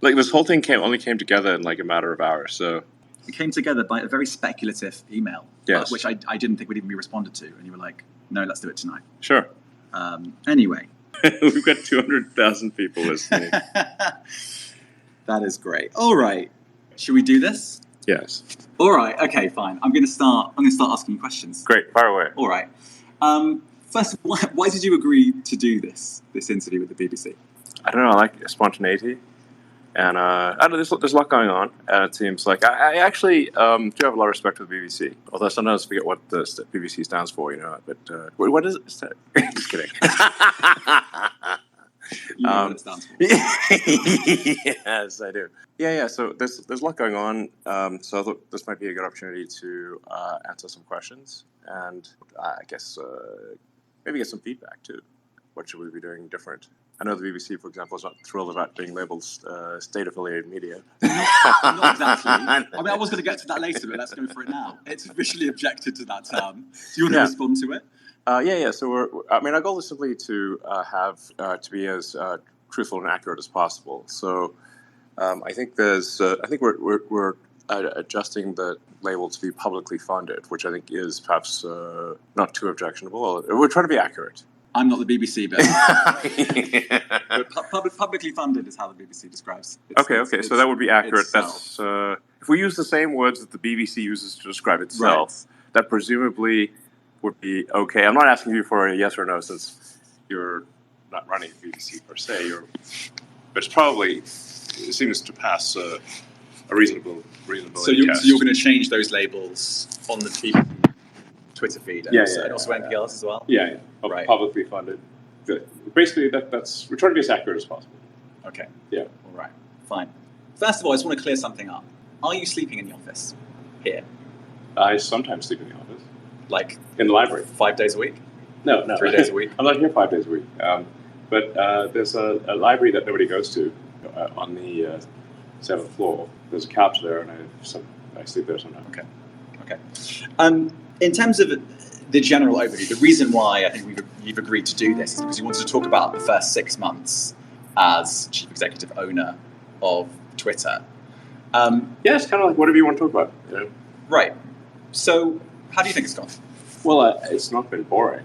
Like, this whole thing only came together in like a matter of hours. So it came together by a very speculative email, yes. Which I didn't think would even be responded to. And you were like, no, let's do it tonight. Sure. Anyway. We've got 200,000 people listening. That is great. All right. Should we do this? Yes. All right. Okay, fine. I'm going to start asking you questions. Great. Fire away. All right. First, why did you agree to do this interview with the BBC? I don't know. I like spontaneity. And I don't know, there's a lot going on, and it seems like I actually do have a lot of respect for the BBC. Although sometimes I forget what the BBC stands for, you know. But what is it? Just kidding. You know what it stands for. Yes, I do. Yeah. So there's a lot going on. So I thought this might be a good opportunity to answer some questions, and I guess maybe get some feedback too. What should we be doing different? I know the BBC, for example, is not thrilled about being labelled state-affiliated media. Not exactly. I mean, I was going to get to that later, but let's go for it now. It's officially objected to that term. Do you want to respond to it? Yeah. So our goal is simply to to be as truthful and accurate as possible. So I think we're adjusting the label to be publicly funded, which I think is perhaps not too objectionable. We're trying to be accurate. I'm not the BBC, but publicly funded is how the BBC describes it. Okay. So that would be accurate. That's if we use the same words that the BBC uses to describe itself, that presumably would be okay. I'm not asking you for a yes or no, since you're not running the BBC per se. But it seems to pass a reasonable So you're going to change those labels on the BBC Twitter feed and also NPRs as well? Yeah. Right. Publicly funded. Good. Basically, that's we're trying to be as accurate as possible. Okay. Yeah. All right. Fine. First of all, I just want to clear something up. Are you sleeping in the office here? I sometimes sleep in the office. Like in the library? 5 days a week? No. 3 days a week? I'm not here 5 days a week. But there's a library that nobody goes to on the 7th floor. There's a couch there, and I sleep there sometimes. Okay. In terms of the general overview, the reason why I think you've agreed to do this is because you wanted to talk about the first 6 months as chief executive owner of Twitter. It's kind of like whatever you want to talk about. You know? Right. So, how do you think it's gone? Well, it's not been boring.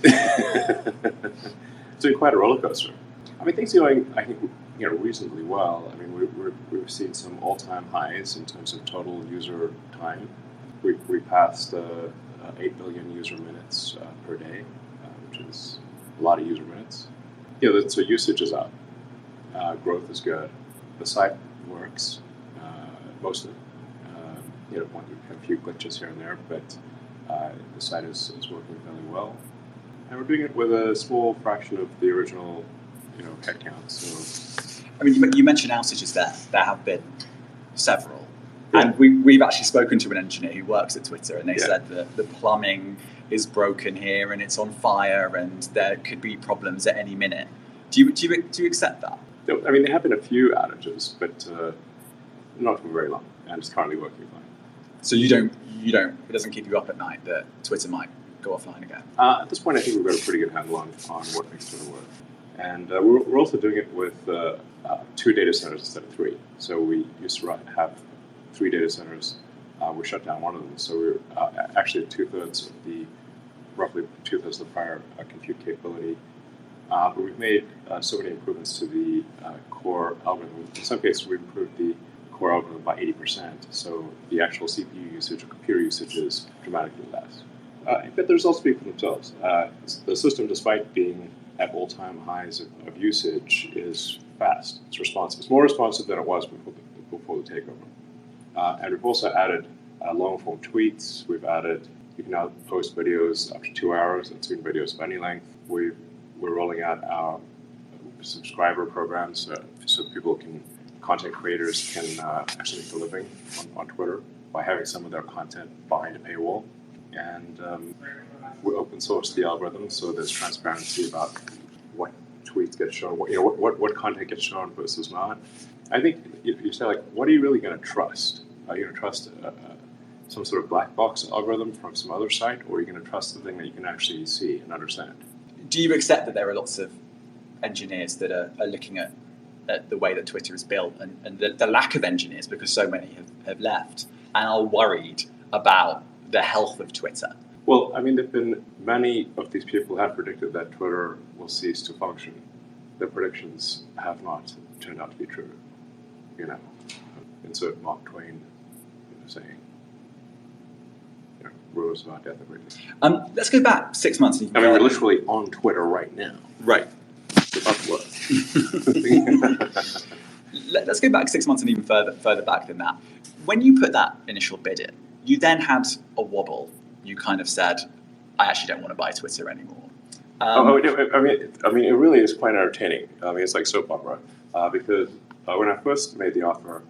It's been quite a roller coaster. I mean, things are going, I think, reasonably well. I mean, we've seen some all-time highs in terms of total user time. We passed 8 billion user minutes per day, which is a lot of user minutes. So usage is up. Growth is good. The site works, mostly. We have a few glitches here and there, but the site is working fairly well. And we're doing it with a small fraction of the original, headcount. So, I mean, you mentioned outages there. There have been several. Yeah. And we've actually spoken to an engineer who works at Twitter, and they said that the plumbing is broken here and it's on fire and there could be problems at any minute. Do you accept that? I mean, there have been a few outages, but not for very long, and it's currently working fine. So it doesn't keep you up at night that Twitter might go offline again? At this point, I think we've got a pretty good handle on what makes Twitter work. And we're also doing it with 2 data centers instead of 3. So we used to have 3 data centers. We shut down one of them. So we're actually at roughly two-thirds of the prior compute capability. But we've made so many improvements to the core algorithm. In some cases, we've improved the core algorithm by 80%. So the actual CPU usage or computer usage is dramatically less. But the results speak for themselves. The system, despite being at all-time highs of usage, is fast. It's responsive. It's more responsive than it was before the takeover. And we've also added long-form tweets. You can now post videos up to 2 hours and soon videos of any length. We're rolling out our subscriber programs so content creators can actually make a living on Twitter by having some of their content behind a paywall. And we open source the algorithm, so there's transparency about what tweets get shown, what content gets shown versus not. I think you say, what are you really going to trust? Are you going to trust some sort of black box algorithm from some other site, or are you going to trust something that you can actually see and understand? Do you accept that there are lots of engineers that are looking at at the way that Twitter is built and the lack of engineers because so many have left and are worried about the health of Twitter. Well, I mean, there've been many of these people have predicted that Twitter will cease to function. Their predictions have not turned out to be true. Insert Mark Twain saying, rumors about death of radio. Let's go back 6 months. We're literally on Twitter right now. Right. Let's go back 6 months and even further back than that. When you put that initial bid in, you then had a wobble. You kind of said, I actually don't want to buy Twitter anymore. I mean, it really is quite entertaining. I mean, it's like soap opera because when I first made the offer,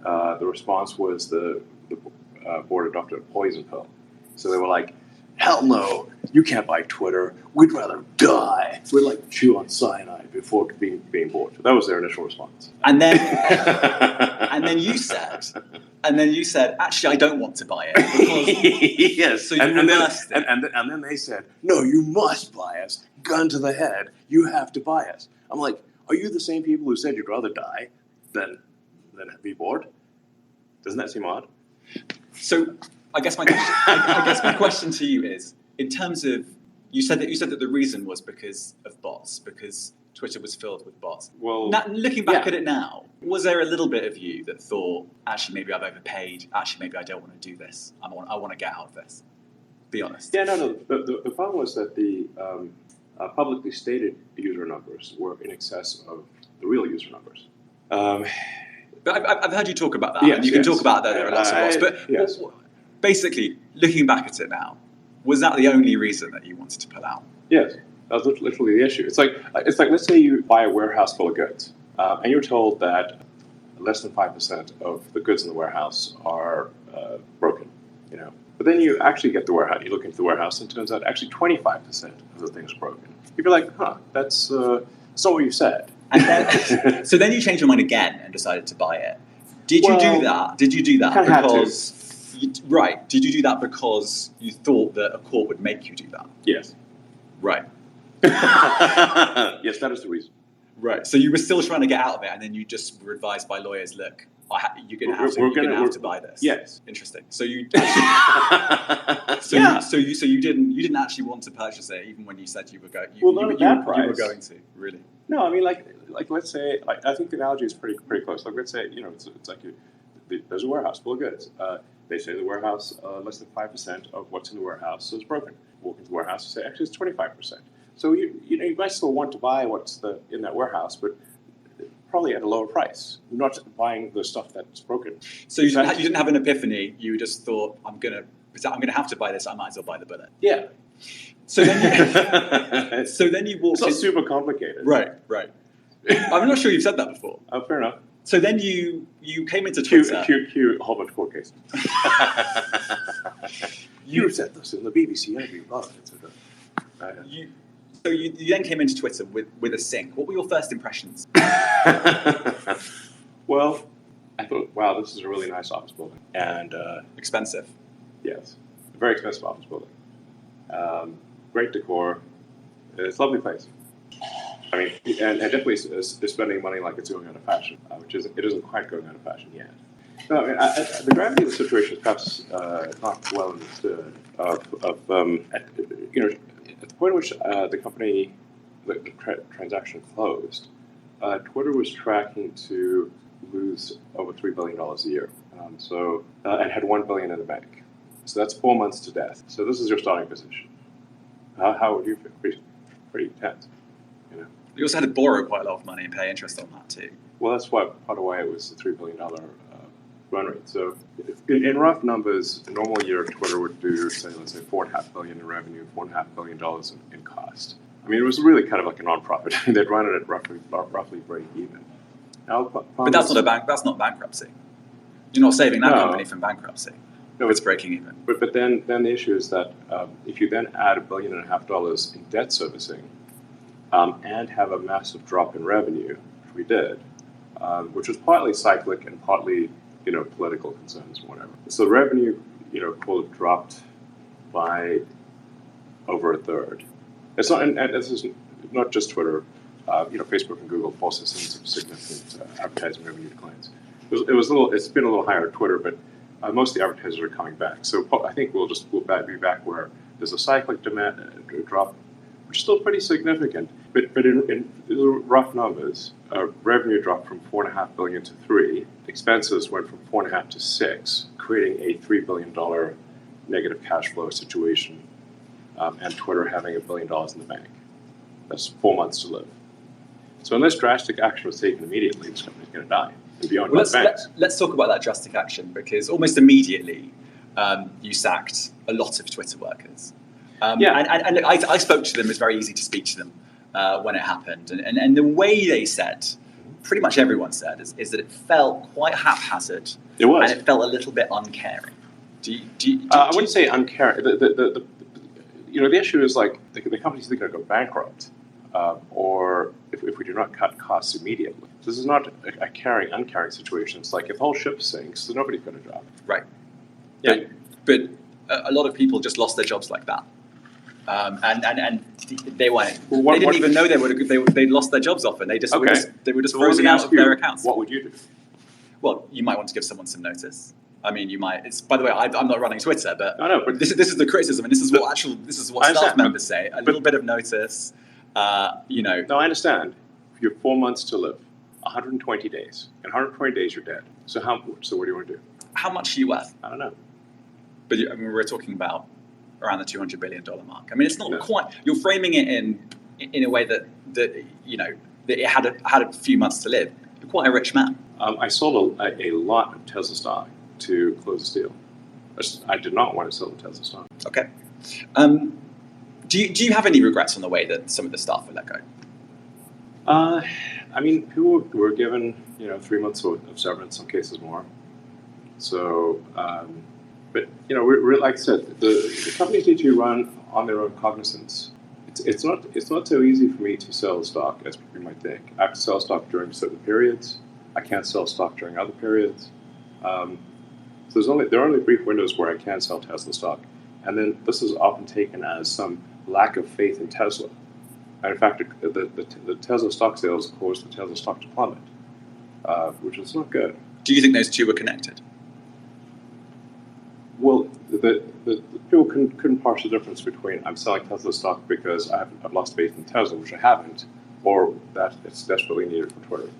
the response was the board adopted a poison pill. So they were like, hell no, you can't buy Twitter. We'd rather die. We'd like chew on cyanide before being bought. That was their initial response. And then, you said, actually, I don't want to buy it. Because, yes. So you and then they said, no, you must buy us. Gun to the head. You have to buy us. I'm like, are you the same people who said you'd rather die than be bored? Doesn't that seem odd? So I guess my question to you is, in terms of, you said that the reason was because of bots, because Twitter was filled with bots. Well, now, looking back at it now, was there a little bit of you that thought, actually, maybe I've overpaid, actually, maybe I don't want to do this, I want to get out of this? Be honest. Yeah, no. The problem was that the publicly stated user numbers were in excess of the real user numbers. But I've heard you talk about that, yes, and you can talk about that. There are lots of bots, but yes. Basically, looking back at it now, was that the only reason that you wanted to pull out? Yes, that was literally the issue. It's like let's say you buy a warehouse full of goods, and you're told that less than 5% of the goods in the warehouse are broken. But then you actually get the warehouse. You look into the warehouse, and it turns out actually 25% of the things are broken. You'd be like, that's not what you said. And then, so then you changed your mind again and decided to buy it. Did you do that because? Did you do that because you thought that a court would make you do that? Yes. Right. Yes, that is the reason. Right. So you were still trying to get out of it, and then you just were advised by lawyers, look, you're going to have to buy this. Yes. Interesting. So you actually, so you didn't actually want to purchase it, even when you said you were going. You were going to, really. No, I mean, like let's say, I think the analogy is pretty close. Like, let's say, it's like there's a warehouse full of goods. They say the warehouse, less than 5% of what's in the warehouse is broken. Walk into the warehouse and say, actually, it's 25%. So you might still want to buy what's in that warehouse, but probably at a lower price. You're not buying the stuff that's broken. So you didn't have an epiphany. You just thought, I'm gonna have to buy this. I might as well buy the bullet. Yeah. So then you walked. It's not super complicated. Right. I'm not sure you've said that before. Oh, fair enough. So then you came into Twitter. Cue a whole bunch of court cases. You said this in the BBC interview. So you then came into Twitter with a sync. What were your first impressions? Well, I thought, wow, this is a really nice office building. And expensive. Yes. A very expensive office building. Great decor. It's a lovely place. I mean, and definitely spending money like it's going out of fashion, which it isn't quite going out of fashion yet. No, I mean, the gravity of the situation is perhaps not well understood. At the point at which the company, the transaction closed, Twitter was tracking to lose over $3 billion a year. And had $1 billion in the bank. So that's 4 months to death. So this is your starting position. How would you feel? Pretty tense. You also had to borrow quite a lot of money and pay interest on that too. Well, that's part of why it was the $3 billion run rate. So in rough numbers, a normal year Twitter would do, let's say $4.5 billion in revenue, $4.5 billion in cost. I mean, it was really kind of like a non-profit. They'd run it at roughly break even. Now, but that's not bankruptcy. You're not saving that company from bankruptcy. No, it's breaking even. But then the issue is that if you then add $1.5 billion in debt servicing and have a massive drop in revenue, which we did, which was partly cyclic and partly political concerns and whatever. So revenue dropped by over a third. It's not, and this is not just Twitter. Facebook and Google also seen some significant advertising revenue declines. It's been a little higher at Twitter, but most of the advertisers are coming back. So I think we'll be back where there's a cyclic demand drop, which is still pretty significant. But in rough numbers, revenue dropped from $4.5 billion to $3 billion. Expenses went from $4.5 billion to $6 billion, creating a $3 billion negative cash flow situation, and Twitter having $1 billion in the bank. That's 4 months to live. So unless drastic action was taken immediately, this company's going to die. And beyond let's talk about that drastic action, because almost immediately you sacked a lot of Twitter workers. And I spoke to them. It was very easy to speak to them when it happened. And the way they said, pretty much everyone said, is that it felt quite haphazard. It was. And it felt a little bit uncaring. I wouldn't say uncaring. The issue is like the company's either going to go bankrupt, or if we do not cut costs immediately. So this is not a caring, uncaring situation. It's like if the whole ship sinks, then nobody's got a job. Right. Yeah. But a lot of people just lost their jobs like that. And they weren't. They didn't even know they'd lost their jobs often. They were just frozen out of their accounts. What would you do? Well, you might want to give someone some notice. I mean, you might. It's, by the way, I'm not running Twitter, but I know. But this is the criticism, and this is what staff members say. A little bit of notice. No, I understand. You have 4 months to live, 120 days. In 120 days, you're dead. So what do you want to do? How much are you worth? I don't know. But we're talking about around the $200 billion mark. I mean, it's not quite. You're framing it in a way that it had a few months to live. You're quite a rich man. I sold a lot of Tesla stock to close the deal. I did not want to sell the Tesla stock. Okay. Do you have any regrets on the way that some of the staff were let go? I mean, people were given 3 months of severance, some cases more. So, but we're like I said, the companies need to run on their own cognizance. It's not so easy for me to sell stock as you might think. I have to sell stock during certain periods. I can't sell stock during other periods. So there are only brief windows where I can sell Tesla stock, and then this is often taken as some lack of faith in Tesla. And in fact, the Tesla stock sales caused the Tesla stock to plummet, which is not good. Do you think those two were connected? Well, the people couldn't parse the difference between I'm selling Tesla stock because I've lost faith in Tesla, which I haven't, or that it's desperately needed for Twitter.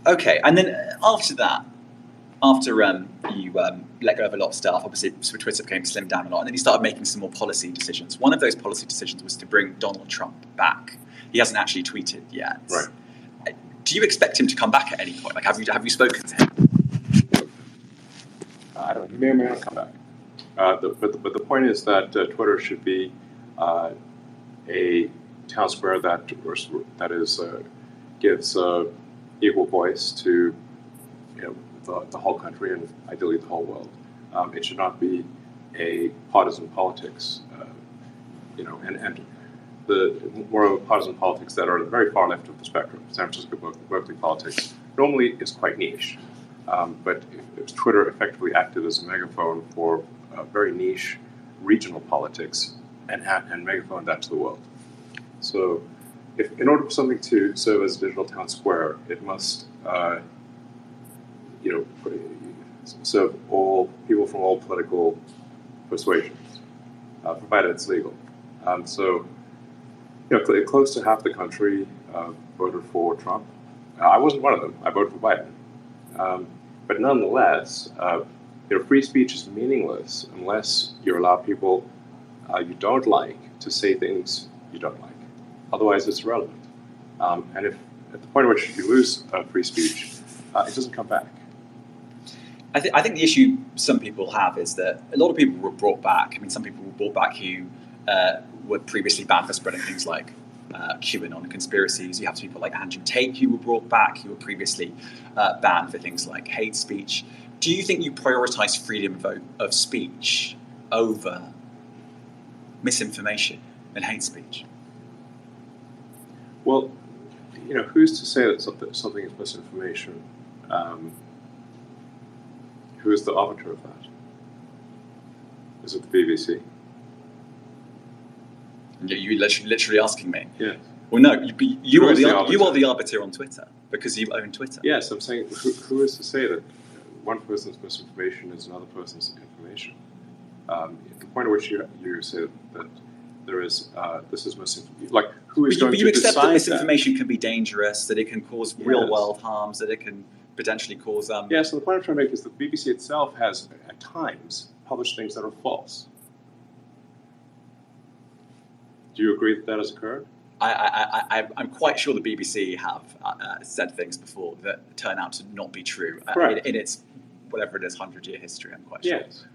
Okay, and then after that, you let go of a lot of staff, obviously Twitter became slimmed down a lot, and then you started making some more policy decisions. One of those policy decisions was to bring Donald Trump back. He hasn't actually tweeted yet. Right. Do you expect him to come back at any point? Like, have you spoken to him? I don't know. He may or may not come back. But the point is that Twitter should be a town square that gives equal voice to the whole country and ideally the whole world. It should not be a partisan politics, and the more partisan politics that are very far left of the spectrum. San Francisco Berkeley politics normally is quite niche, but if Twitter effectively acted as a megaphone for very niche regional politics and megaphone that to the world. So, in order for something to serve as a digital town square, it must serve all people from all political persuasions, provided it's legal. Close to half the country voted for Trump. I wasn't one of them. I voted for Biden. But nonetheless, free speech is meaningless unless you allow people you don't like to say things you don't like. Otherwise, it's irrelevant. And if at the point at which you lose free speech, it doesn't come back. I think the issue some people have is that a lot of people were brought back. I mean, some people were brought back who were previously banned for spreading things like QAnon and conspiracies. You have people like Andrew Tate who were brought back, who were previously banned for things like hate speech. Do you think you prioritize freedom of speech over misinformation and hate speech? Well, who's to say that something is misinformation? Who is the arbiter of that? Is it the BBC? You're literally asking me. Yeah. Well, no, you Who are is the the arbiter on Twitter because you own Twitter. Yes, I'm saying who is to say that one person's misinformation is another person's information? The point at which you say that there is this is misinformation. Like, who is going to decide that? But you accept that misinformation can be dangerous, that it can cause real-world harms, that it can potentially cause. Yeah. So the point I'm trying to make is that the BBC itself has at times published things that are false. Do you agree that has occurred? I'm quite sure the BBC have said things before that turn out to not be true in its whatever it is 100-year history. I'm quite sure. Yes.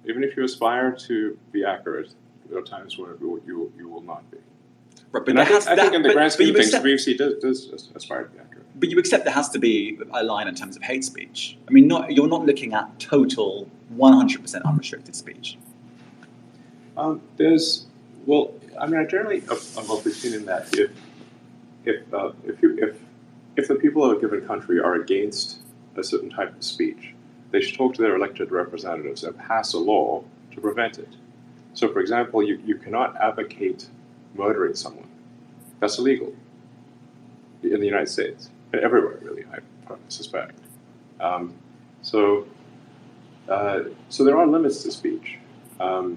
Even if you aspire to be accurate, there are times where you will not be. Right, but I think in the grand scheme of things, the BBC does aspire to be accurate. But you accept there has to be a line in terms of hate speech. I mean, you're not looking at total 100% unrestricted speech. I generally am of the opinion that if the people of a given country are against a certain type of speech, they should talk to their elected representatives and pass a law to prevent it. So, for example, you cannot advocate murdering someone. That's illegal in the United States, and everywhere, really, I suspect. So there are limits to speech. I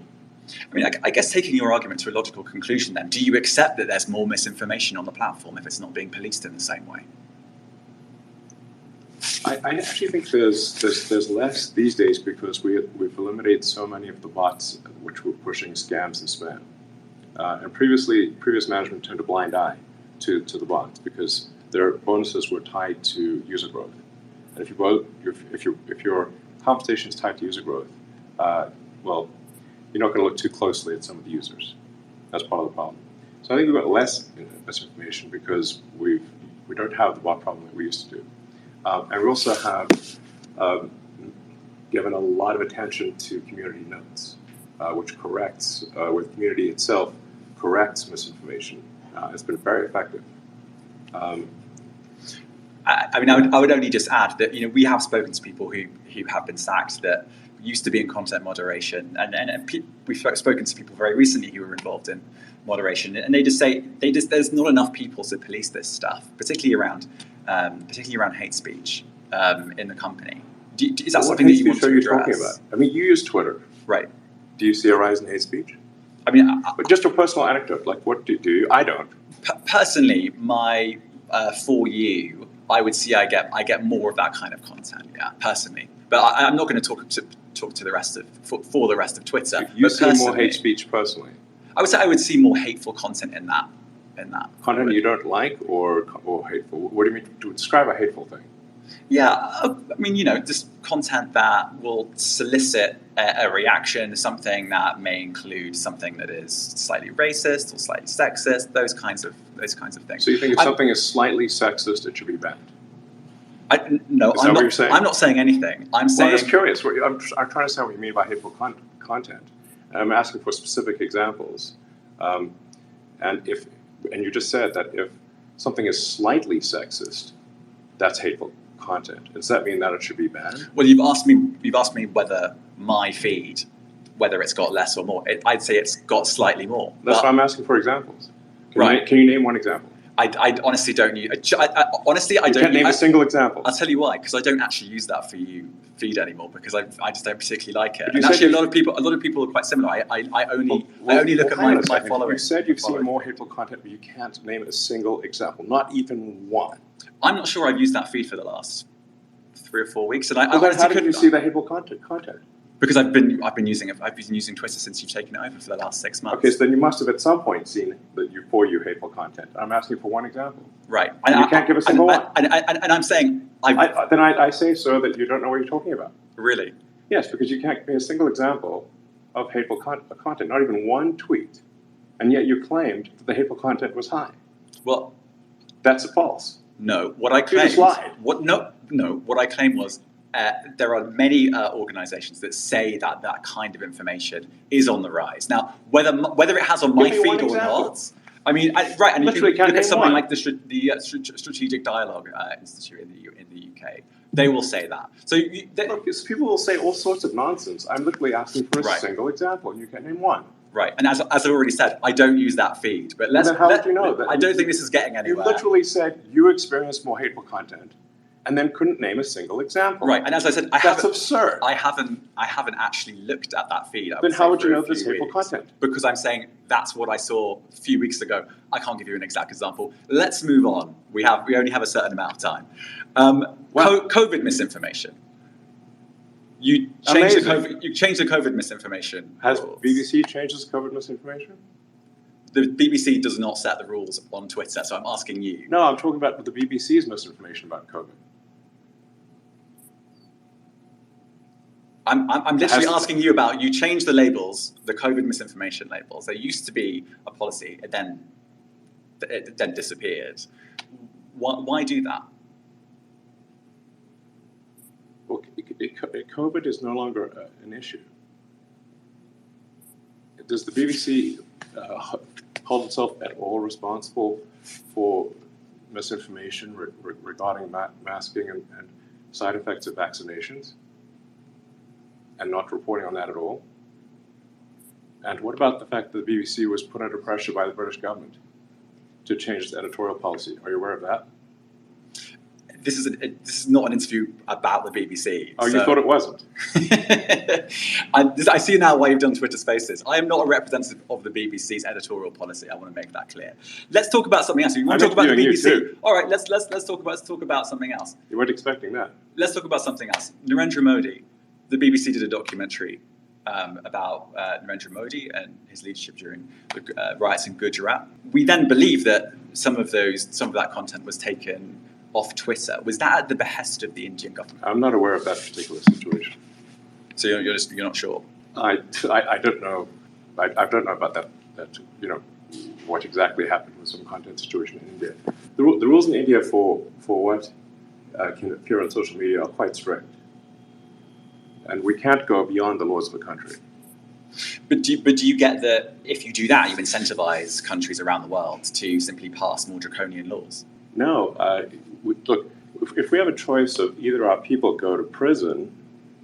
mean, I guess taking your argument to a logical conclusion then, do you accept that there's more misinformation on the platform if it's not being policed in the same way? I actually think there's less these days because we've eliminated so many of the bots which were pushing scams and spam. And previous management turned a blind eye to the bots because their bonuses were tied to user growth. And if your compensation is tied to user growth, you're not going to look too closely at some of the users. That's part of the problem. So I think we've got less misinformation because we don't have the bot problem that we used to do. And we also have given a lot of attention to community notes, which corrects, where the community itself corrects misinformation. It's been very effective. I would only just add that we have spoken to people who have been sacked that used to be in content moderation, and we've spoken to people very recently who were involved in moderation, and they just say there's not enough people to police this stuff, particularly around hate speech in the company. Is that something that you want to address? Talking about? I mean, you use Twitter, right? Do you see a rise in hate speech? I mean, but just a personal anecdote, like what do you? I don't. Personally, my for you, I would see I get more of that kind of content, personally. But I'm not going to talk to the rest of for the rest of Twitter. You see more hate speech personally. I would say I would see more hateful content in that. Content you don't like or hateful. What do you mean to describe a hateful thing? Yeah, I mean, just content that will solicit a reaction, something that may include something that is slightly racist or slightly sexist, those kinds of things. So you think if something is slightly sexist, it should be banned? No, I'm not saying anything. I'm just curious. I'm trying to understand what you mean by hateful content. And I'm asking for specific examples. And you just said that if something is slightly sexist, that's hateful content. Does that mean that it should be banned? Well, you've asked me whether my feed, whether it's got less or more. I'd say it's got slightly more. That's why I'm asking for examples. Can you name one example? I honestly don't use. Honestly, I don't. Can't name a single example. I'll tell you why. Because I don't actually use that for you feed anymore. Because I just don't particularly like it. And actually, a lot of people are quite similar. I only look at my followers. You said you've seen more hateful content, but you can't name a single example, not even one. I'm not sure I've used that feed for the last 3 or 4 weeks, and how did you see the hateful content? Because I've been using Twitter since you've taken it over for the last 6 months. Okay, so then you must have at some point seen that you hateful content. I'm asking for one example. Right. You can't give a single one. And I'm saying I say, sir, that you don't know what you're talking about. Really? Yes, because you can't give me a single example of hateful content, not even one tweet, and yet you claimed that the hateful content was high. Well, that's false. No, what I claimed. What I claimed was. There are many organisations that say that kind of information is on the rise. Now, whether it has on my feed or not, I mean, right? And you can look at something like the Strategic Dialogue Institute in the UK. They will say that. So people will say all sorts of nonsense. I'm literally asking for a single example, and you can't name one. Right, and as I've already said, I don't use that feed. But then how would you know that? I don't think this is getting anywhere. You literally said you experienced more hateful content, and then couldn't name a single example. Right, and as I said, that's absurd. I haven't actually looked at that feed. Then how would you know there's hateful content? Because I'm saying that's what I saw a few weeks ago. I can't give you an exact example. Let's move on. We only have a certain amount of time. COVID misinformation. You changed the COVID misinformation. Has rules. BBC changed its COVID misinformation? The BBC does not set the rules on Twitter, so I'm asking you. No, I'm talking about the BBC's misinformation about COVID. I'm literally asking you about, you changed the labels, the COVID misinformation labels. There used to be a policy, it then disappeared. Why do that? Well, COVID is no longer an issue. Does the BBC hold itself at all responsible for misinformation regarding masking and side effects of vaccinations, and not reporting on that at all? And what about the fact that the BBC was put under pressure by the British government to change its editorial policy? Are you aware of that? This is not an interview about the BBC. Oh, you thought it wasn't? I see now why you've done Twitter Spaces. I am not a representative of the BBC's editorial policy. I want to make that clear. Let's talk about something else. You want to talk about the BBC? All right, let's talk about something else. You weren't expecting that. Let's talk about something else. Narendra Modi. The BBC did a documentary about Narendra Modi and his leadership during the riots in Gujarat. We then believe that some of that content was taken off Twitter. Was that at the behest of the Indian government? I'm not aware of that particular situation. So you're not sure? I don't know. I don't know about that. What exactly happened with some content situation in India. The rules in India for what can appear on social media are quite strict, and we can't go beyond the laws of the country. But do you get that if you do that, you incentivize countries around the world to simply pass more draconian laws? No. Look, if we have a choice of either our people go to prison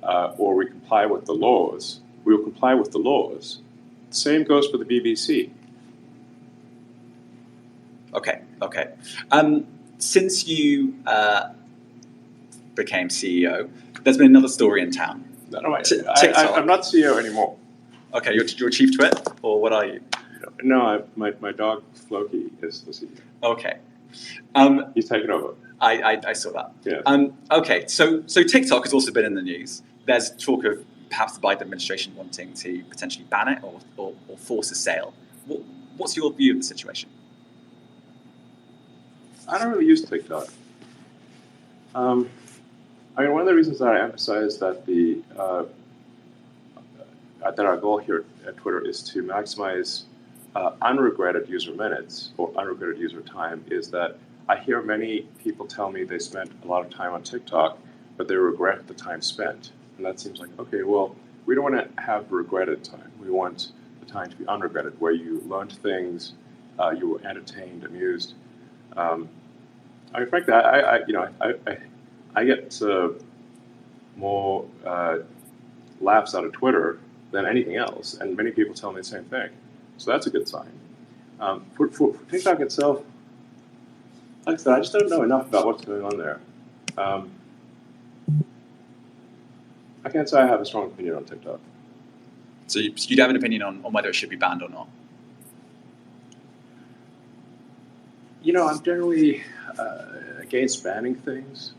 or we comply with the laws, we will comply with the laws. The same goes for the BBC. Okay. Since you became CEO, there's been another story in town. No, I'm not CEO anymore. Okay, you're chief twit, or what are you? No, my dog Floki is the CEO. Okay. He's taken over. I saw that. Yeah. Okay, so TikTok has also been in the news. There's talk of perhaps the Biden administration wanting to potentially ban it or force a sale. What's your view of the situation? I don't really use TikTok. One of the reasons that I emphasize that that our goal here at Twitter is to maximize unregretted user minutes or unregretted user time is that I hear many people tell me they spent a lot of time on TikTok, but they regret the time spent. And that seems like, okay, well, we don't want to have regretted time. We want the time to be unregretted, where you learned things, you were entertained, amused. Frankly, I get more laughs out of Twitter than anything else, and many people tell me the same thing. So that's a good sign. For TikTok itself, like I said, I just don't know enough about what's going on there. I can't say I have a strong opinion on TikTok. So you'd have an opinion on whether it should be banned or not? I'm generally against banning things.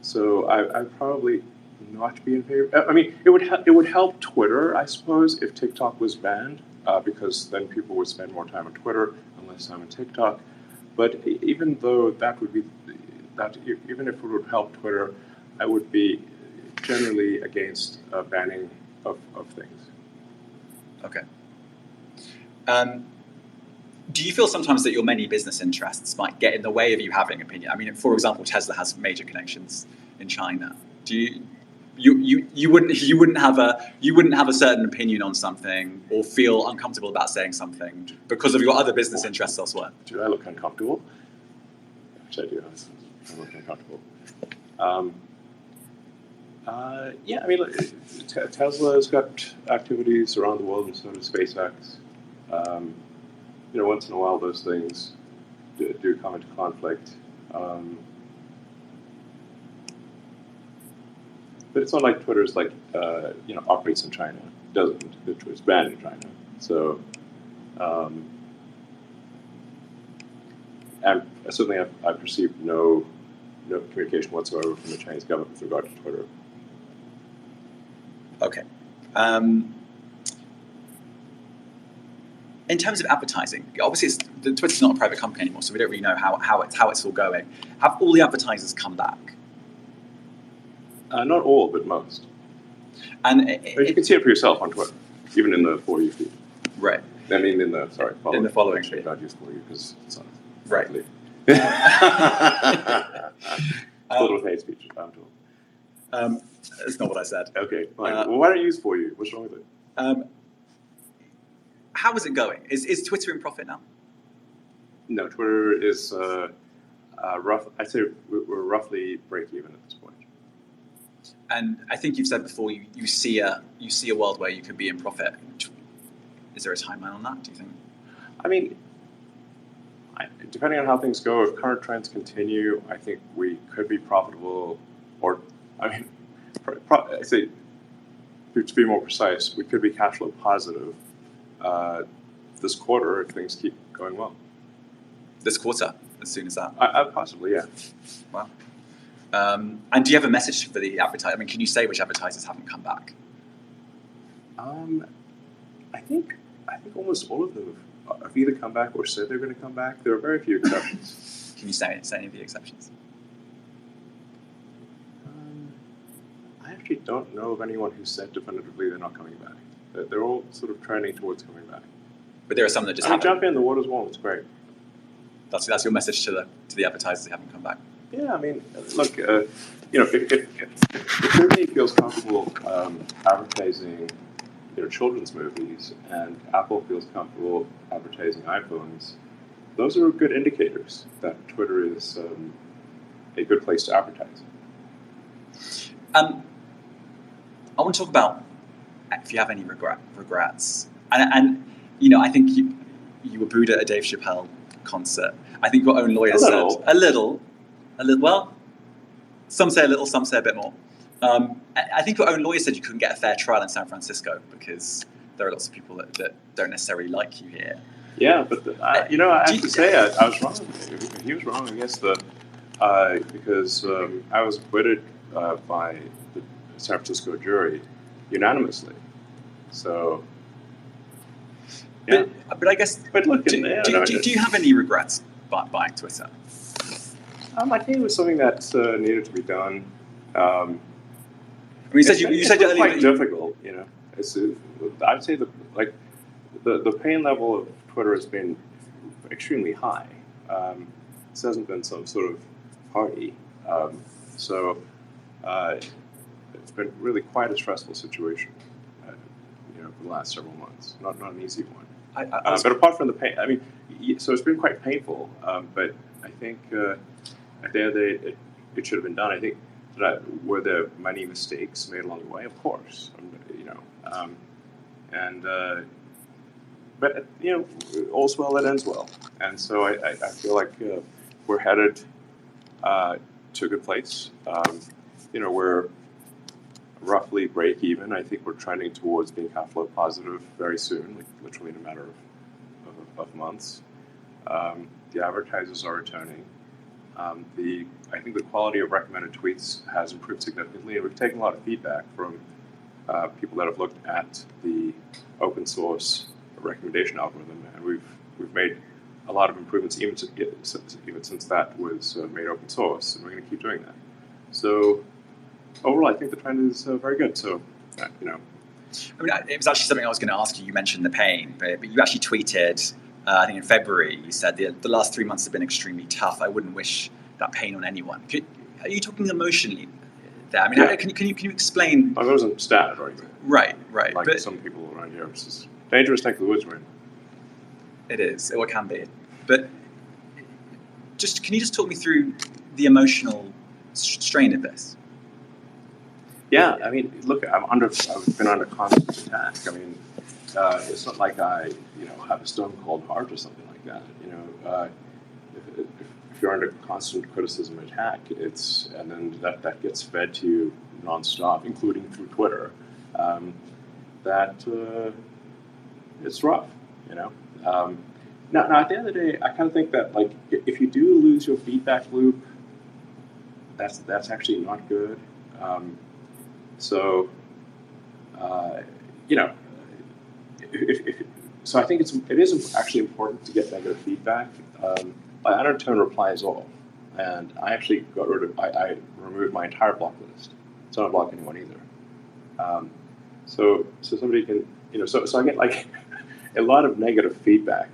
So I'd probably not be in favor. It would help Twitter, I suppose, if TikTok was banned, because then people would spend more time on Twitter and less time on TikTok. But even though even if it would help Twitter, I would be generally against banning of things. Okay. Do you feel sometimes that your many business interests might get in the way of you having an opinion? For example, Tesla has major connections in China. Do you wouldn't have a certain opinion on something or feel uncomfortable about saying something because of your other business interests elsewhere? Do I look uncomfortable? Actually, I do. I look uncomfortable. Yeah, I mean, look, Tesla's got activities around the world, and so does SpaceX. Once in a while, those things do come into conflict. But it's not like Twitter's operates in China. It doesn't. Twitter's banned in China. So, and certainly I've received no communication whatsoever from the Chinese government with regard to Twitter. Okay. In terms of advertising, obviously Twitter's not a private company anymore, so we don't really know how it's all going. Have all the advertisers come back? Not all, but most. And you can see it for yourself on Twitter, even in the For You feed. Right. I mean, in the following feed. Not use For You because it's not. Right. Filled with hate speech, I'm told. That's not what I said. Okay, fine. Well, why don't you use For You? What's wrong with it? How is it going? Is Twitter in profit now? No, Twitter is rough. I'd say we're roughly break even at this point. And I think you've said before you see a world where you could be in profit. Is there a timeline on that, do you think? I mean, depending on how things go, if current trends continue, I think we could be profitable. Or, I mean, I'd say, to be more precise, we could be cash flow positive this quarter if things keep going well. This quarter, as soon as that? Possibly, yeah. Wow. And do you have a message for the advertisers? I mean, can you say which advertisers haven't come back? I think almost all of them have either come back or said they're going to come back. There are very few exceptions. Can you say any of the exceptions? I actually don't know of anyone who said definitively they're not coming back. They're all sort of trending towards coming back. But there are some that just haven't. Jump in, the water's warm. It's great. That's your message to the advertisers who haven't come back. Yeah, I mean, look, if Disney feels comfortable advertising children's movies, and Apple feels comfortable advertising iPhones, those are good indicators that Twitter is a good place to advertise. I want to talk about if you have any regrets. And I think you were booed at a Dave Chappelle concert. I think your own lawyer said a little. Well, some say a little, some say a bit more. I think your own lawyer said you couldn't get a fair trial in San Francisco because there are lots of people that don't necessarily like you here. Yeah, but I have to say I was wrong. He was wrong, I guess, because I was acquitted by the San Francisco jury unanimously. So, yeah. But I guess. But look, do you have any regrets buying Twitter? I think it was something that needed to be done. You said earlier quite difficult. I'd say the pain level of Twitter has been extremely high. This hasn't been some sort of party. So it's been really quite a stressful situation. For the last several months, not an easy one. But apart from the pain, I mean, so it's been quite painful. But I think at the end of the day, it should have been done. I think were there many mistakes made along the way? Of course, but all's well that ends well, and so I feel like we're headed to a good place. We're roughly break even. I think we're trending towards being cash flow positive very soon, like literally in a matter of months. The advertisers are returning. I think the quality of recommended tweets has improved significantly, and we've taken a lot of feedback from people that have looked at the open source recommendation algorithm, and we've made a lot of improvements even since that was made open source, and we're going to keep doing that. So overall, I think the trend is very good. So, I mean, it was actually something I was going to ask you. You mentioned the pain, but you actually tweeted, I think in February, you said the last 3 months have been extremely tough. I wouldn't wish that pain on anyone. Are you talking emotionally there? I mean, yeah. Can you explain? I wasn't stabbed or anything. Right. Like but some people around here, it's just dangerous neck of the woods we're in. It is, or it can be. But can you just talk me through the emotional strain of this? Yeah, I mean, look, I've been under constant attack. I mean, it's not like I have a stone cold heart or something like that. If you're under constant criticism and attack, and then that gets fed to you nonstop, including through Twitter. It's rough, Now, at the end of the day, I kind of think that if you do lose your feedback loop, that's actually not good. So I think it is actually important to get negative feedback. I don't turn replies all, and I actually I removed my entire block list, so I don't block anyone either. So somebody can so I get a lot of negative feedback.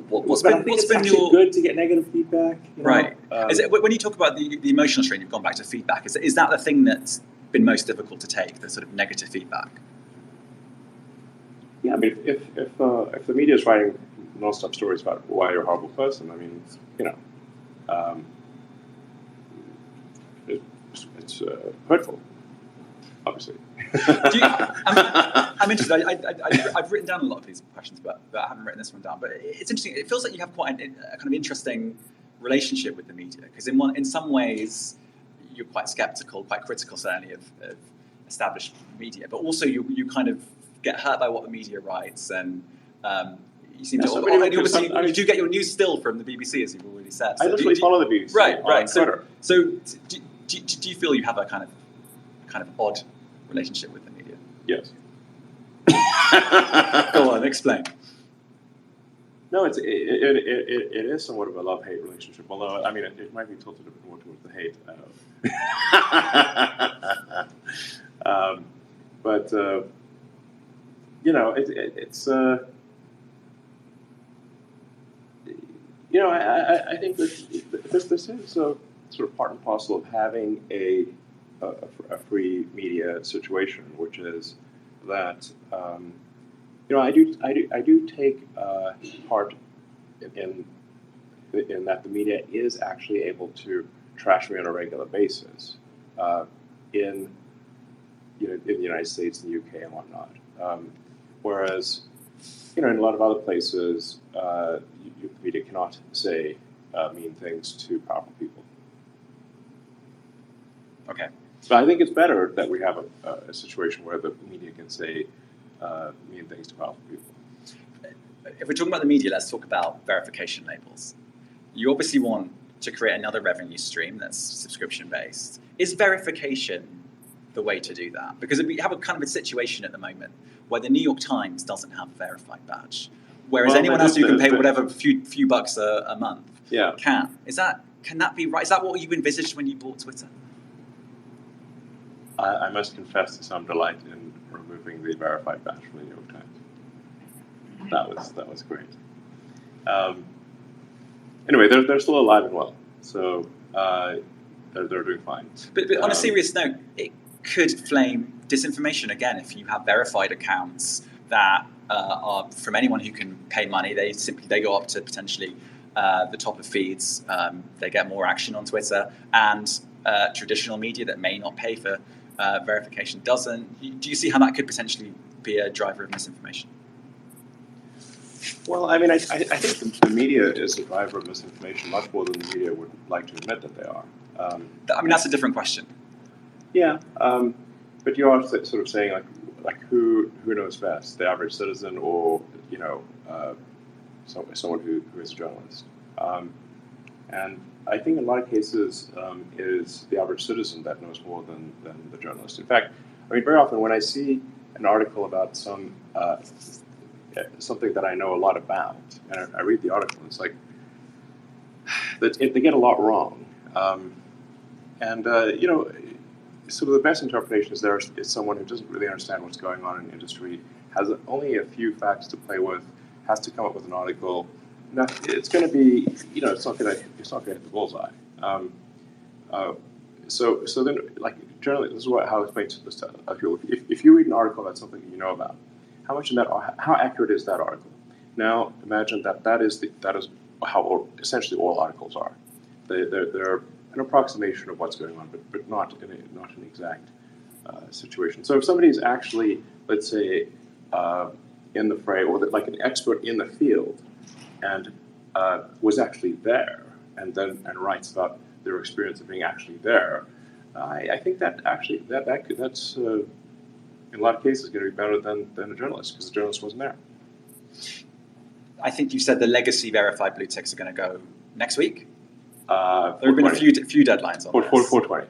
What's been your good to get negative feedback? Right. Is it, when you talk about the emotional strain, you've gone back to feedback. Is that the thing that's been most difficult to take, the sort of negative feedback? Yeah, I mean, if the media is writing non-stop stories about why you're a horrible person, I mean, it's hurtful, obviously. I'm interested. I've written down a lot of these questions, but I haven't written this one down. But it's interesting. It feels like you have quite a kind of interesting relationship with the media, because in some ways you're quite skeptical, quite critical, certainly of established media, but also you kind of get hurt by what the media writes, and you seem to. Obviously, you do get your news still from the BBC, as you've already said. So I literally follow the BBC. Right. Twitter. So do you feel you have a kind of odd relationship with the media? Yes. Go on, explain. No, it is somewhat of a love-hate relationship. Although, I mean, it might be tilted a bit more towards the hate. But it's I think that this is sort of part and parcel of having a free media situation, which is that I do take part in that the media is actually able to trash me on a regular basis in the United States and the UK and whatnot, whereas in a lot of other places the media cannot say mean things to powerful people. Okay. So I think it's better that we have a situation where the media can say mean things to powerful people. If we're talking about the media, let's talk about verification labels. You obviously want to create another revenue stream that's subscription-based. Is verification the way to do that? Because we have a kind of a situation at the moment where the New York Times doesn't have a verified badge, whereas anyone else who can pay whatever few bucks a month can. Can that be right? Is that what you envisaged when you bought Twitter? I must confess to some delight in removing the verified badge from the New York Times. That was great. Anyway, they're still alive and well, so they're doing fine. But on a serious note, it could flame disinformation again if you have verified accounts that are from anyone who can pay money. They go up to potentially the top of feeds. They get more action on Twitter, and traditional media that may not pay for verification doesn't. Do you see how that could potentially be a driver of misinformation? Well, I mean, I think the media is a driver of misinformation much more than the media would like to admit that they are. I mean, that's a different question. Yeah, but you are sort of saying like who knows best, the average citizen or someone who is a journalist. And I think in a lot of cases is the average citizen that knows more than the journalist. In fact, I mean, very often when I see an article about something that I know a lot about, and I read the article, it's like they get a lot wrong. So the best interpretation is is someone who doesn't really understand what's going on in the industry, has only a few facts to play with, has to come up with an article. Now, it's going to be, it's not going to hit the bullseye. So then, like, generally, this is how I explain this to other people. If you read an article about something you know about, how accurate is that article? Now, imagine that is how essentially all articles are. They're an approximation of what's going on, but not an exact situation. So if somebody is actually, let's say, in the fray, or like an expert in the field, and was actually there, and writes about their experience of being actually there, I think that actually that's in a lot of cases going to be better than a journalist, because the journalist wasn't there. I think you said the legacy verified blue ticks are going to go next week. There have been a few deadlines on this. 420.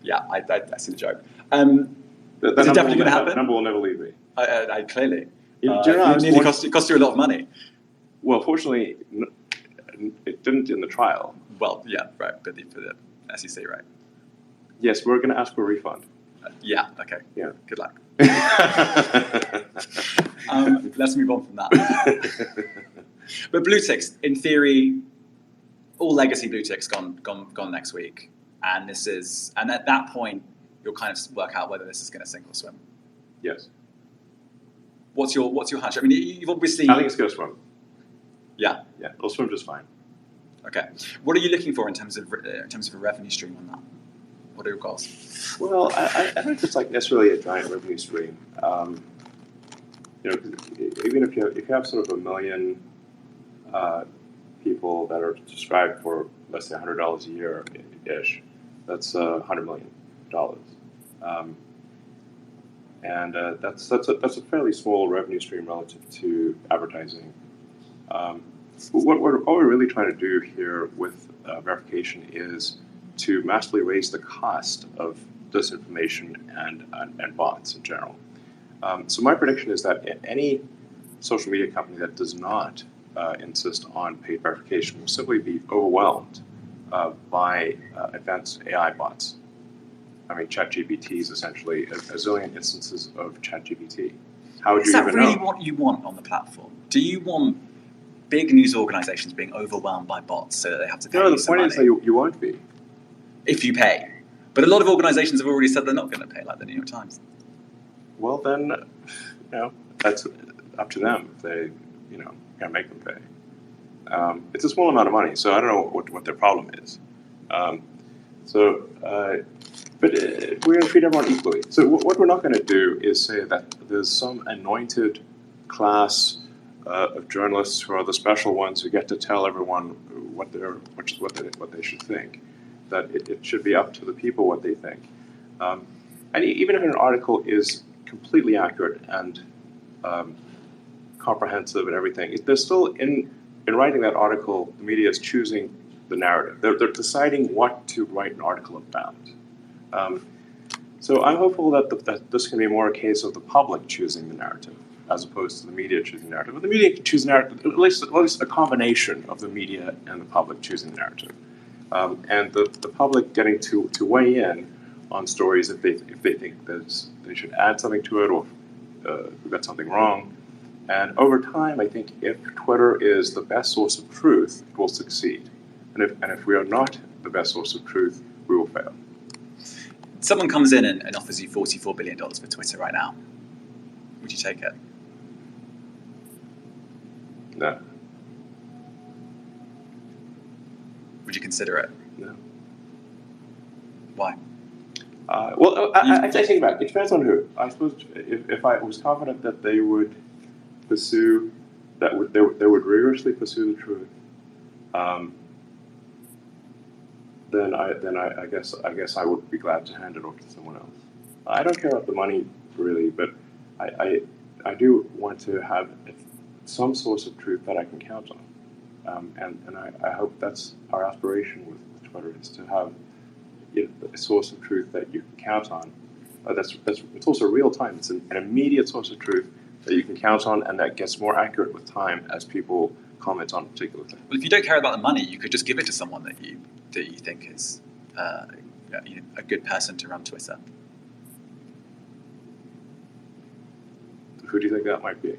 Yeah, I see the joke. Is it definitely going to happen? That number will never leave me. I clearly. It cost you a lot of money. Well, fortunately, it didn't in the trial. Well, yeah, right, but for the SEC, right? Yes, we're going to ask for a refund. Yeah, okay. Yeah. Good luck. Let's move on from that. But blue ticks, in theory, all legacy blue ticks gone next week, and at that point you'll kind of work out whether this is going to sink or swim. Yes. What's your hunch? I mean, you've obviously. I think it's going to swim. Yeah. Yeah, it'll swim just fine. Okay. What are you looking for in terms of a revenue stream on that? What are your goals? Well, I don't think it's like necessarily a giant revenue stream. Even if you have sort of 1 million people that are subscribed for, let's say, $100 a year ish, that's $100 million. And that's a fairly small revenue stream relative to advertising. What we're really trying to do here with verification is to massively raise the cost of disinformation and bots in general. So my prediction is that any social media company that does not insist on paid verification will simply be overwhelmed by advanced AI bots. I mean, ChatGPT is essentially a zillion instances of ChatGPT. How would you even know? Is that really what you want on the platform? Do you want big news organizations being overwhelmed by bots so that they have to pay you some money? No, the point is that you won't be. If you pay. But a lot of organizations have already said they're not going to pay, like the New York Times. Well, then, that's up to them if they, can't make them pay. It's a small amount of money, so I don't know what their problem is. But we're going to treat everyone equally. So what we're not going to do is say that there's some anointed class of journalists who are the special ones who get to tell everyone what they should think. That it should be up to the people what they think. And even if an article is completely accurate and comprehensive and everything, they're still in writing that article, the media is choosing the narrative. They're deciding what to write an article about. So I'm hopeful that this can be more a case of the public choosing the narrative as opposed to the media choosing the narrative. But the media can choose the narrative, at least a combination of the media and the public choosing the narrative. And the public getting to weigh in on stories if they think they should add something to it or we got something wrong. And over time, I think if Twitter is the best source of truth, it will succeed. And if we are not the best source of truth, we will fail. Someone comes in and offers you $44 billion for Twitter right now. Would you take it? No. Would you consider it? No. Why? I think about it. It depends on who. I suppose if I was confident that they would pursue, they would rigorously pursue the truth, then I guess I would be glad to hand it over to someone else. I don't care about the money really, but I do want to have some source of truth that I can count on, and I hope that's our aspiration with Twitter, is to have a source of truth that you can count on. It's also real time. It's an immediate source of truth that you can count on, and that gets more accurate with time as people comment on a particular thing. Well, if you don't care about the money, you could just give it to someone that you think is a good person to run Twitter. Who do you think that might be?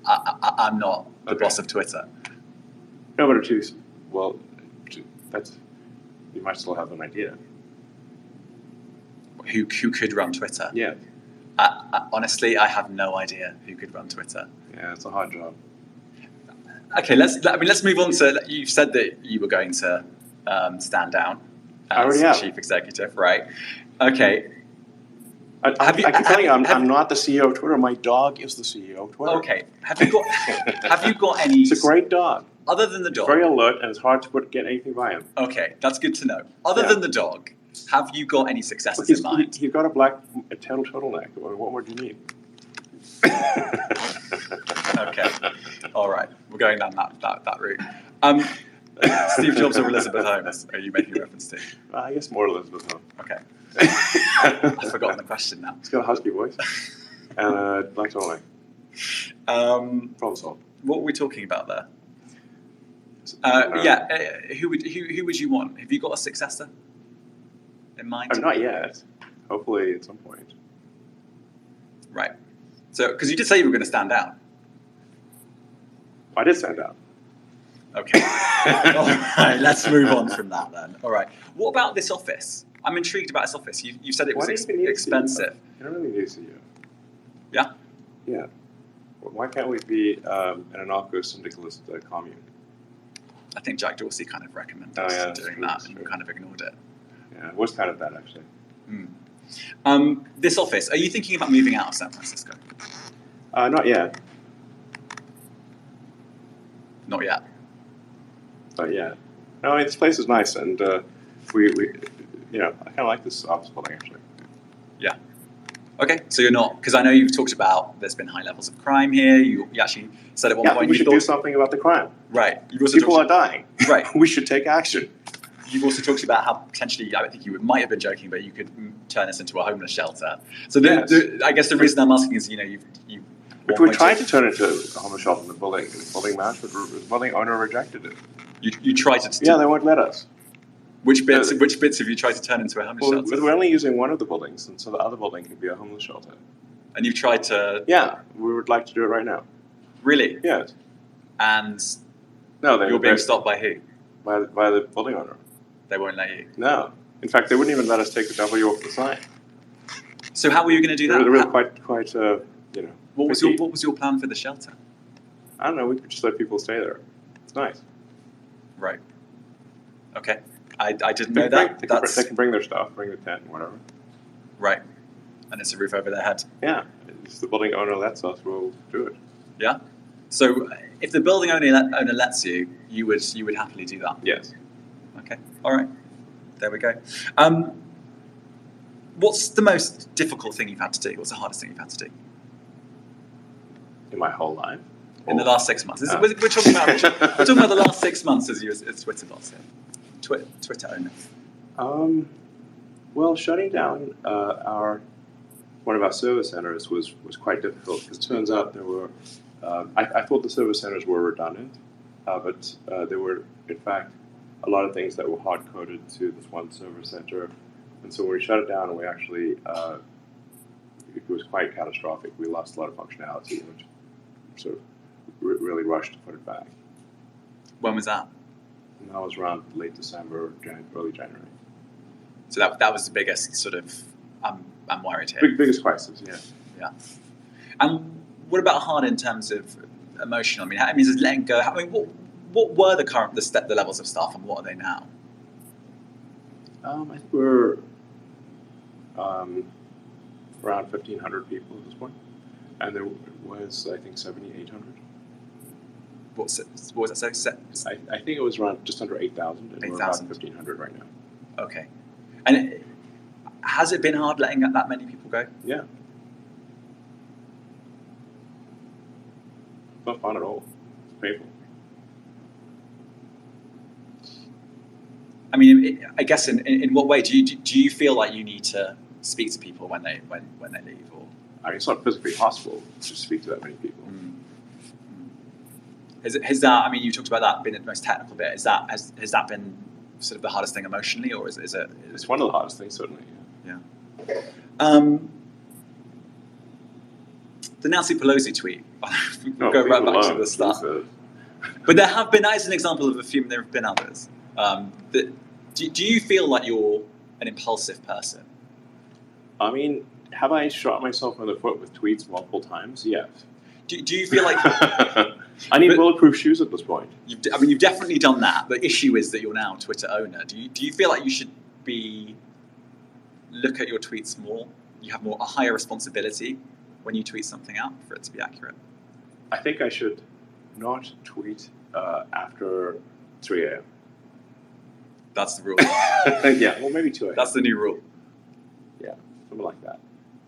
I'm not the boss of Twitter. No, but you might still have an idea. Who could run Twitter? Yeah. Honestly, I have no idea who could run Twitter. Yeah, it's a hard job. Okay, let's move on to. You said that you were going to stand down I already as have. chief executive, right? Okay. I can tell you, I'm not the CEO of Twitter. My dog is the CEO of Twitter. Okay. Have you got any? It's a great dog. Other than the dog. Very alert, and it's hard to get anything by him. Okay, that's good to know. Other than the dog, have you got any successes in mind? He's got a black turtleneck. What more do you need? Okay. All right. We're going down that route. Steve Jobs or Elizabeth Holmes are you making reference to? I guess more Elizabeth Holmes. Okay. I've forgotten the question now. He's got a husky voice and a black turtleneck. Problem solved. What were we talking about there? Who would you want? Have you got a successor in mind? Not yet. Hopefully at some point. Right. So, because you did say you were going to stand down. I did stand down. Okay. All right. Let's move on from that then. All right. What about this office? I'm intrigued about this office. You said it was expensive. You don't really need a CEO. Yeah. Yeah. Well, why can't we be an anarcho-syndicalist commune? I think Jack Dorsey kind of recommended doing that, and we kind of ignored it. Yeah, it was kind of bad, actually. This office, are you thinking about moving out of San Francisco? Not yet. Not yet. But yeah. No, I mean, this place is nice, and we I kind of like this office building, actually. Yeah. Okay, so you're not, because I know you've talked about there's been high levels of crime here. You actually said at one point we should do something about the crime. Right. People are dying. Right. We should take action. You've also talked about how potentially, I think you might have been joking, but you could turn this into a homeless shelter. So I guess the reason I'm asking is, you. We tried to turn it into a homeless shelter in the building owner rejected it. You tried to. Yeah, they won't let us. Which bits have you tried to turn into a homeless shelter? We're only using one of the buildings, and so the other building can be a homeless shelter. And you've tried to... Yeah, we would like to do it right now. Really? Yes. And you're being stopped by who? By the building owner. They won't let you? No. In fact, they wouldn't even let us take the W off the sign. So how were you going to do that? They're really quite What was your plan for the shelter? I don't know. We could just let people stay there. It's nice. Right. Okay. I didn't know that. They can bring their stuff, bring the tent and whatever. Right. And it's a roof over their head. Yeah. If the building owner lets us, we'll do it. Yeah? So if the building owner lets you, you would happily do that? Yes. Okay. All right. There we go. What's the most difficult thing you've had to do? What's the hardest thing you've had to do? In my whole life? In the last 6 months. We're talking about the last 6 months as Twitter boss here. Twitter owner. Well, shutting down one of our service centers was quite difficult because it turns out there were. I thought the service centers were redundant, but there were in fact a lot of things that were hard coded to this one service center, and so when we shut it down, we actually it was quite catastrophic. We lost a lot of functionality, which sort of really rushed to put it back. When was that? And that was around late December, early January. So that was the biggest sort of, I'm worried here. Biggest crisis, yeah. Yeah. And what about hard in terms of emotional? I mean, is letting go? I mean, what were the levels of staff and what are they now? I think we're around 1,500 people at this point. And there was, I think, 7,800. What was that? So I think it was around just under 8,000, and 8,000. we're about 1,500 right now. Okay. And has it been hard letting that many people go? Yeah. It's not fun at all. It's painful. I mean, I guess in what way do you feel like you need to speak to people when they leave? Or I mean, it's not physically possible to speak to that many people. Has that? I mean, you talked about that being the most technical bit. Has that been sort of the hardest thing emotionally, or is it? It's one of the hardest things, certainly. Yeah. The Nancy Pelosi tweet. We'll go right back to the start. But there have been. That is an example of a few. There have been others. Do you feel like you're an impulsive person? I mean, have I shot myself in the foot with tweets multiple times? Yes. Do you feel like I need bulletproof shoes at this point. you've definitely done that. The issue is that you're now a Twitter owner. Do you feel like you should look at your tweets more? You have a higher responsibility when you tweet something out for it to be accurate? I think I should not tweet after 3 a.m. That's the rule. Yeah, well, maybe 2 a.m. That's the new rule. Yeah, something like that.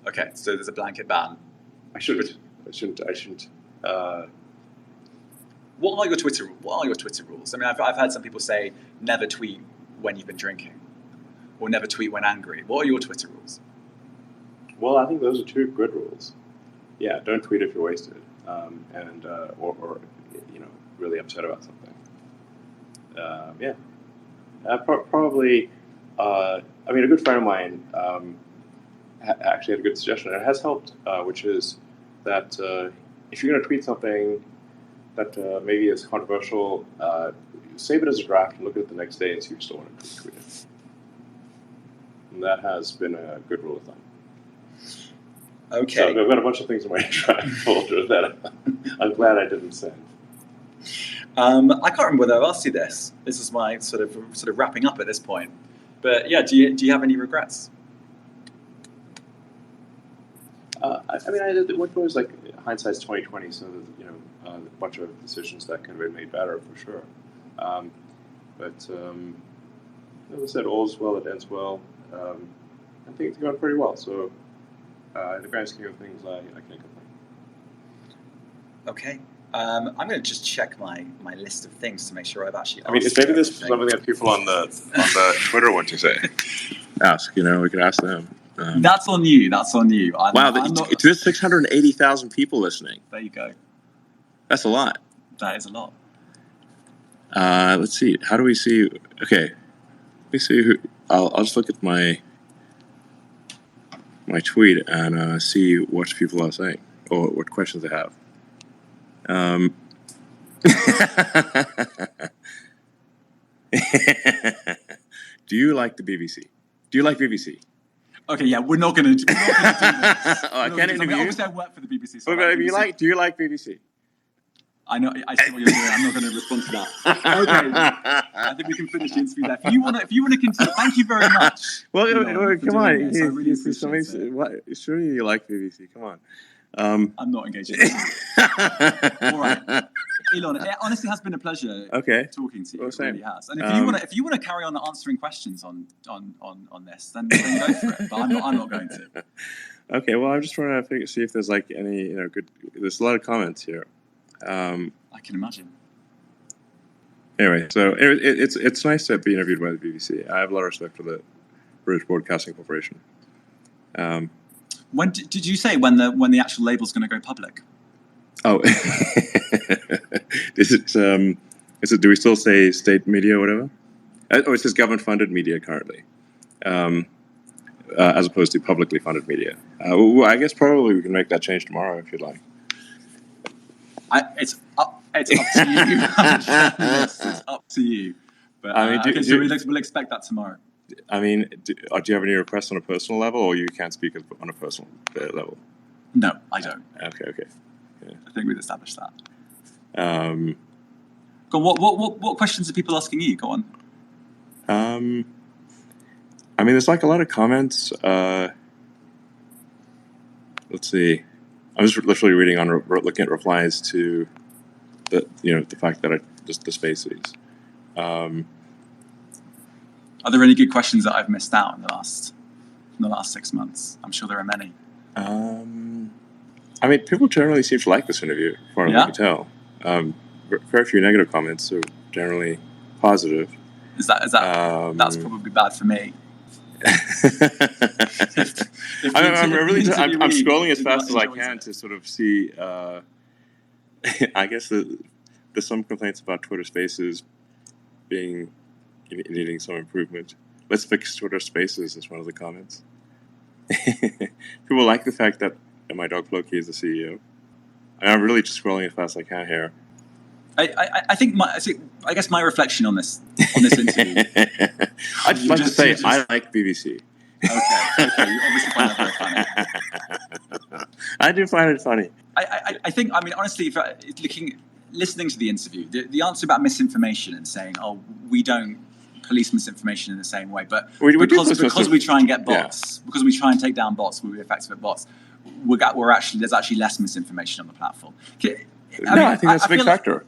Okay, so there's a blanket ban. I shouldn't. What are your Twitter rules? I mean, I've heard some people say never tweet when you've been drinking, or never tweet when angry. What are your Twitter rules? Well, I think those are two good rules. Yeah, don't tweet if you're wasted, or really upset about something. Probably. I mean, a good friend of mine actually had a good suggestion, and it has helped, which is that if you're going to tweet something that maybe is controversial, save it as a draft and look at it the next day and see if you still want to tweet it. And that has been a good rule of thumb. Okay. So I've got a bunch of things in my draft folder that I'm glad I didn't send. I can't remember whether I've asked you this. This is my sort of wrapping up at this point. But yeah, do you have any regrets? What was like hindsight's 2020, so a bunch of decisions that could have been made better for sure. But as I said, all's well that ends well. I think it's gone pretty well. So in the grand scheme of things, I can't complain. Okay. I'm going to just check my list of things to make sure I've actually. Maybe this is something that people on the Twitter want to say. Ask, we could ask them. That's on you. There's 680,000 people listening. There you go. That's a lot. That is a lot. Let's see. How do we see? Okay. Let me see who. I'll just look at my tweet and see what people are saying or what questions they have. Do you like the BBC? Do you like BBC? Okay, yeah, we're not going to do this. I can't interview you. Obviously, I work for the BBC. So Okay, do you like BBC? I know. I see what you're doing. I'm not going to respond to that. Okay, I think we can finish the interview there. If you want to continue, thank you very much. Well, come on. This. I really appreciate it. Surely you like BBC. Come on. I'm not engaging. All right, Elon. It honestly has been a pleasure. Talking to you. It really has. And if you want to carry on answering questions on this, then go for it. But I'm not going to. Okay. Well, I'm just trying to see if there's like any good. There's a lot of comments here. I can imagine. Anyway, so it's nice to be interviewed by the BBC. I have a lot of respect for the British Broadcasting Corporation. When did you say when the actual label's going to go public? Oh, is it? Do we still say state media or whatever? Oh, it says government-funded media currently, as opposed to publicly funded media. Well, I guess probably we can make that change tomorrow if you'd like. It's up to you. It's up to you. But we'll expect that tomorrow. I mean, do you have any requests on a personal level, or you can't speak on a personal level? No, I don't. Okay. Yeah. I think we've established that. Go on, what questions are people asking you? Go on. I mean, there's like a lot of comments. Let's see. I'm just literally looking at replies to the fact that the spaces. Are there any good questions that I've missed out in the last 6 months? I'm sure there are many. I mean, people generally seem to like this interview, as far as I can tell. Very few negative comments, so generally positive. Is that that's probably bad for me. I'm scrolling as fast as I can to sort of see. I guess there's some complaints about Twitter Spaces needing some improvement. Let's fix Twitter Spaces is one of the comments. People like the fact that my dog Floki is the CEO. I'm really just scrolling as fast as I can here. I guess my reflection on this interview. I'd just like to say I like BBC. Okay. You obviously find that very funny. I do find it funny. I think, I mean, honestly, if listening to the interview, the answer about misinformation and saying, oh, we don't police misinformation in the same way, but because we try and get bots, because we try and take down bots, we're effective at bots, there's actually less misinformation on the platform. I think that's a big factor.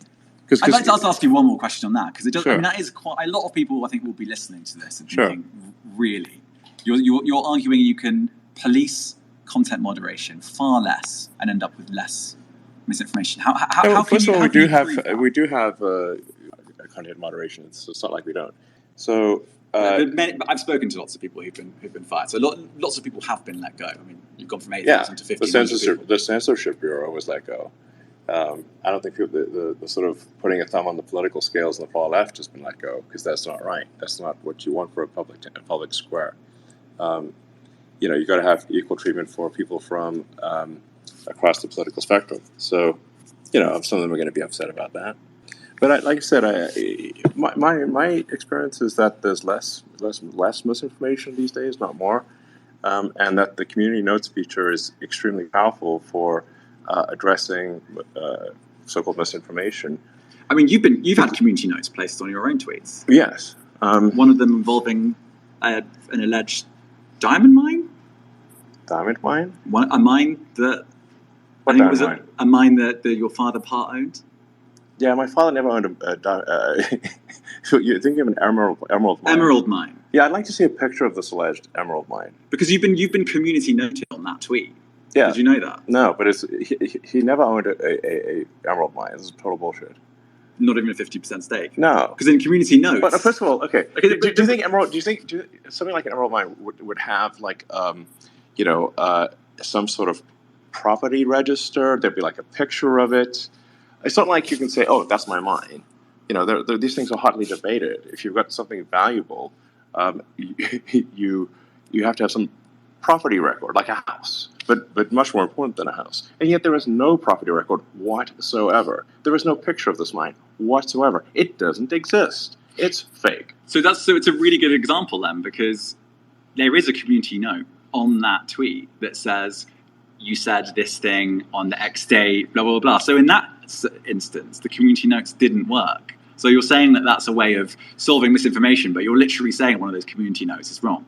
I'd like to ask you one more question on that, because it does. I mean, that is quite a lot of people. I think will be listening to this and thinking, really, you're arguing you can police content moderation far less and end up with less misinformation. First of all, we do have content moderation. It's not like we don't. So. I've spoken to lots of people who've been fired. So lots of people have been let go. I mean, you've gone from 8,000 to 15,000. The censorship bureau was let go. I don't think the sort of putting a thumb on the political scales on the far left has been let go, because that's not right. That's not what you want for a public square. You got to have equal treatment for people from across the political spectrum. So, some of them are going to be upset about that. But like I said, my experience is that there's less misinformation these days, not more, and that the community notes feature is extremely powerful for addressing so-called misinformation. I mean, you've had community notes placed on your own tweets. Yes, one of them involving an alleged diamond mine. Diamond mine? A mine that what diamond mine? A mine that your father part owned. Yeah, my father never owned so you're thinking of an emerald mine? Emerald mine. Yeah, I'd like to see a picture of this alleged emerald mine. Because you've been community noted on that tweet. Yeah. Did you know that? No, but he never owned a emerald mine. This is total bullshit. Not even a 50% stake. No, because in community notes. But first of all, okay. Do you think something like an emerald mine would have like some sort of property register? There'd be like a picture of it. It's not like you can say, "Oh, that's my mine." These things are hotly debated. If you've got something valuable, you have to have some property record, like a house, but much more important than a house. And yet there is no property record whatsoever. There is no picture of this mine whatsoever. It doesn't exist. It's fake. So it's a really good example then, because there is a community note on that tweet that says, you said this thing on the X day, blah, blah, blah. So in that instance, the community notes didn't work. So you're saying that that's a way of solving misinformation, but you're literally saying one of those community notes is wrong.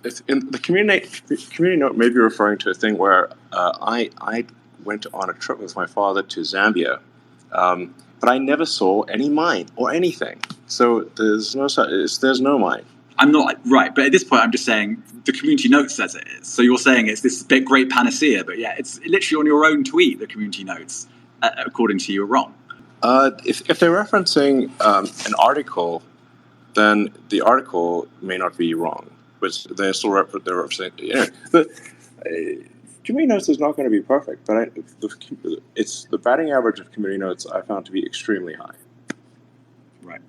The community note may be referring to a thing where I went on a trip with my father to Zambia, but I never saw any mine or anything. So there's no mine. I'm not right, but at this point, I'm just saying the community note says it is. So you're saying it's this big, great panacea, but yeah, it's literally on your own tweet, the community notes, according to you, are wrong. If they're referencing an article, then the article may not be wrong, but they're still representing. But community notes is not going to be perfect, but it's the batting average of community notes I found to be extremely high. Right.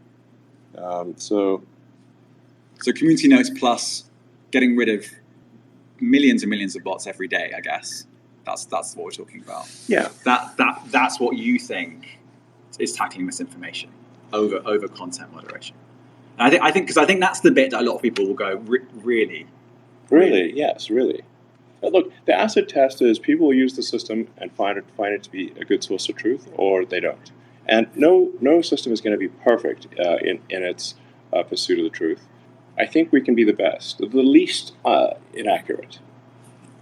So community notes plus getting rid of millions and millions of bots every day, I guess. That's what we're talking about. Yeah. That's what you think is tackling misinformation over content moderation. And I think that's the bit that a lot of people will go, really? Really? Yes, really. Look, the acid test is people will use the system and find it to be a good source of truth, or they don't. And no system is going to be perfect in its pursuit of the truth. I think we can be the best, the least inaccurate.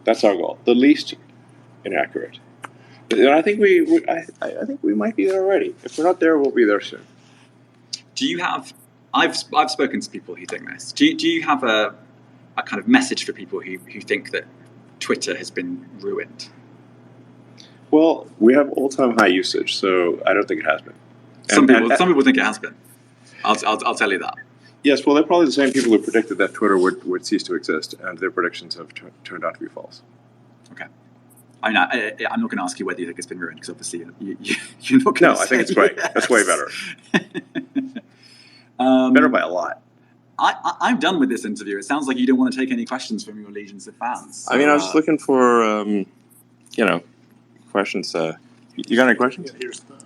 That's our goal, the least inaccurate. And I think I think we might be there already. If we're not there, we'll be there soon. Do you have? I've spoken to people who think this. Do you have a kind of message for people who think that Twitter has been ruined? Well, we have all-time high usage, so I don't think it has been. Some people think it has been. I'll tell you that. Yes, well, they're probably the same people who predicted that Twitter would cease to exist, and their predictions have turned out to be false. Okay. I'm not going to ask you whether you think it's been ruined, because obviously you're not going to No, I think it's great. Yes. That's way better. Better by a lot. I'm done with this interview. It sounds like you don't want to take any questions from your legions of fans. So, I mean, I was just looking for, questions. You got any questions? Yeah, here's the